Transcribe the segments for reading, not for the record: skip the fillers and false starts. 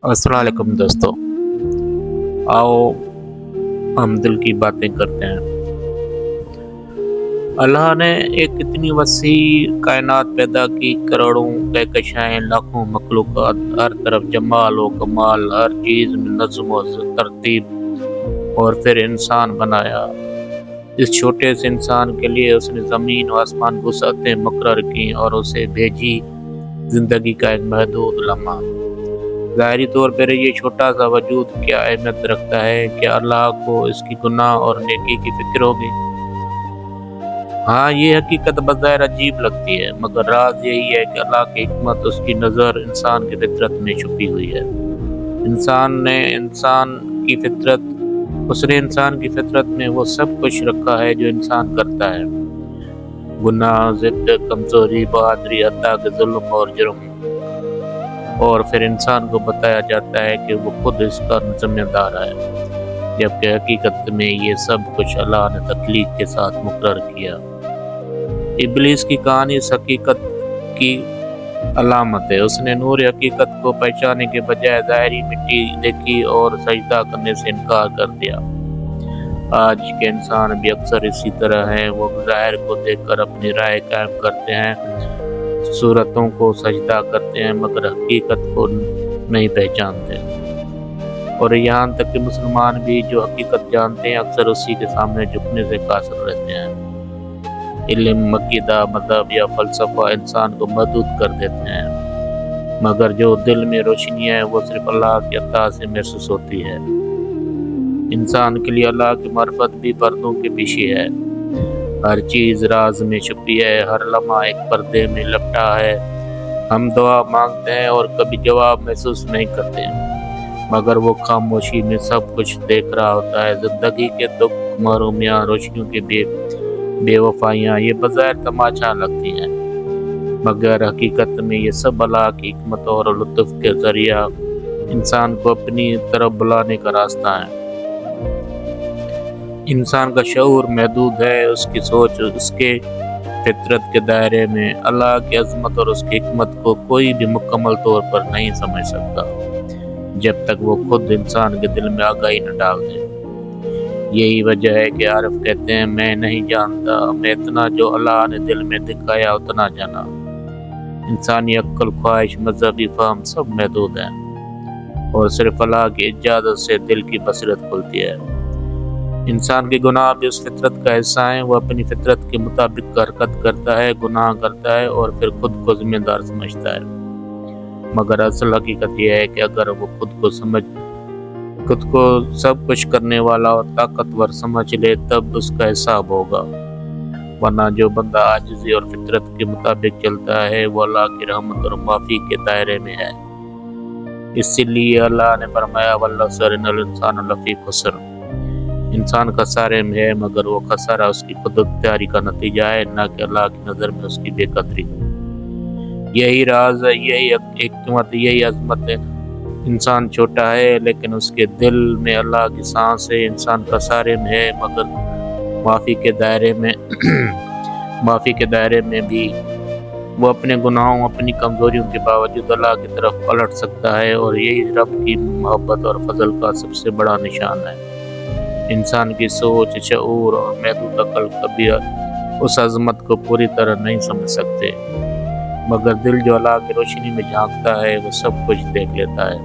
अस्सलाम वालेकुम दोस्तों। आओ हम दिल की बातें करते हैं। अल्लाह ने एक इतनी वसी कायनात पैदा की, करोड़ों कहकशाएं, लाखों मखलूक़ात, हर तरफ जमाल व कमाल, हर चीज़ में नज़्म व तरतीब, और फिर इंसान बनाया। इस छोटे से इंसान के लिए उसने ज़मीन व आसमान वुसअतें मुकर्रर की और उसे भेजी ज़िंदगी का एक महदूद लम्हा। ज़ाहिरी तौर पर ये छोटा सा वजूद क्या अहमियत रखता है कि अल्लाह को इसकी गुनाह और नेकी की फिक्र होगी। हाँ, ये हकीकत बज़ाहिर अजीब लगती है, मगर राज यही है कि अल्लाह की हिकमत, उसकी नज़र इंसान की फितरत में छुपी हुई है। इंसान की फितरत उसने इंसान की फितरत में वो सब कुछ रखा है जो इंसान करता है। गुनाह, ज़िद, कमज़ोरी, बहादुरी, हत्ता के जुल्म और जुर्म। और फिर इंसान को बताया जाता है कि वो खुद इसका जिम्मेदार है, जबकि हकीकत में ये सब कुछ अल्लाह ने तख्लीक के साथ मुकर्रर किया। इब्लीस की कहानी इस हकीकत की अलामत है। उसने नूर हकीकत को पहचानने के बजाय ज़ाहिरी मिट्टी देखी और सजदा करने से इनकार कर दिया। आज के इंसान भी अक्सर इसी तरह हैं। वो ज़ाहिर को देखकर अपनी राय कायम करते हैं, सूरतों को सजदा करते हैं, मगर हकीकत को नहीं पहचानते। और यहाँ तक कि मुसलमान भी जो हकीकत जानते हैं, अक्सर उसी के सामने झुकने से कासिर रहते हैं। इल्म, अक़ीदा, मज़हब या फ़लसफ़ा इंसान को महदूद कर देते हैं, मगर जो दिल में रोशनी है वो सिर्फ अल्लाह की अता से महसूस होती है। इंसान के लिए अल्लाह की मारिफत भी पर्दों के पीछे है। हर चीज़ राज में छुपी है, हर लम्हा एक पर्दे में लपटा है। हम दुआ मांगते हैं और कभी जवाब महसूस नहीं करते, मगर वो खामोशी में सब कुछ देख रहा होता है। ज़िंदगी के दुख, महरूमियाँ, रोशनियों के बेवफाइयाँ ये बज़ाहिर तमाचा लगती हैं, मगर हकीकत में ये सब अल्लाह की हिकमत और लुत्फ़ के ज़रिया इंसान को अपनी तरफ बुलाने का रास्ता है। इंसान का शऊर महदूद है, उसकी सोच उसके फितरत के दायरे में। अल्लाह की अज़मत और उसकी हिकमत को कोई भी मुकम्मल तौर पर नहीं समझ सकता, जब तक वो खुद इंसान के दिल में आगाही न डाल दे। यही वजह है कि आरिफ कहते हैं, मैं नहीं जानता, मैं इतना जो अल्लाह ने दिल में दिखाया उतना जाना। इंसानी अक्ल, ख्वाहिश, मजहबी फ़हम सब महदूद हैं, और सिर्फ अल्लाह की इजाज़त से दिल की बसीरत खुलती है। इंसान के गुनाह भी उस फितरत का हिस्सा हैं। वो अपनी फितरत के मुताबिक हरकत करता है, गुनाह करता है और फिर खुद को जिम्मेदार समझता है। मगर असल हकीकत यह है कि अगर वो खुद को सब कुछ करने वाला और ताकतवर समझ ले, तब उसका हिसाब होगा। वरना जो बंदा आजिज़ी और फितरत के मुताबिक चलता है, वो अल्लाह की रहमत और माफ़ी के दायरे में है। इसीलिए अल्लाह ने फरमाया, वल्अस्र इन्नल इंसान लफ़ी खुस्र। इंसान खसारे में है, मगर वो खसारा उसकी खुदख्तियारी का नतीजा है, न कि अल्लाह की नज़र में उसकी बेकदरी। यही राज है, यही हिकमत, यही अज़मत है। इंसान छोटा है, लेकिन उसके दिल में अल्लाह की सांस है। इंसान खसारे में है, मगर माफ़ी के दायरे में माफ़ी के दायरे में भी वो अपने गुनाहों, अपनी कमज़ोरियों के बावजूद अल्लाह की तरफ पलट सकता है, और यही रब की मोहब्बत और फजल का सबसे बड़ा निशान है। इंसान की सोच, शऊर और महदूद अकल कभी उस अज़मत को पूरी तरह नहीं समझ सकते, मगर दिल जो अल्लाह की रोशनी में झांकता है, वो सब कुछ देख लेता है,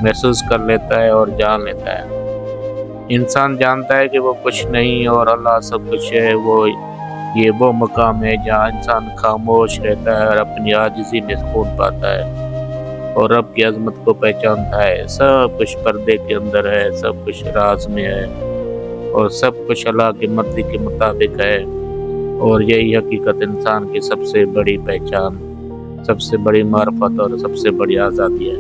महसूस कर लेता है और जान लेता है। इंसान जानता है कि वो कुछ नहीं और अल्लाह सब कुछ है। वो मकाम है जहाँ इंसान खामोश रहता है और अपनी आजिज़ी में सुकून पाता है, और रब की अज़मत को पहचानता है। सब कुछ पर्दे के अंदर है, सब कुछ राज में है, और सब कुछ अल्लाह की मर्ज़ी के मुताबिक है। और यही हकीकत इंसान की सबसे बड़ी पहचान, सबसे बड़ी मारिफत और सबसे बड़ी आज़ादी है।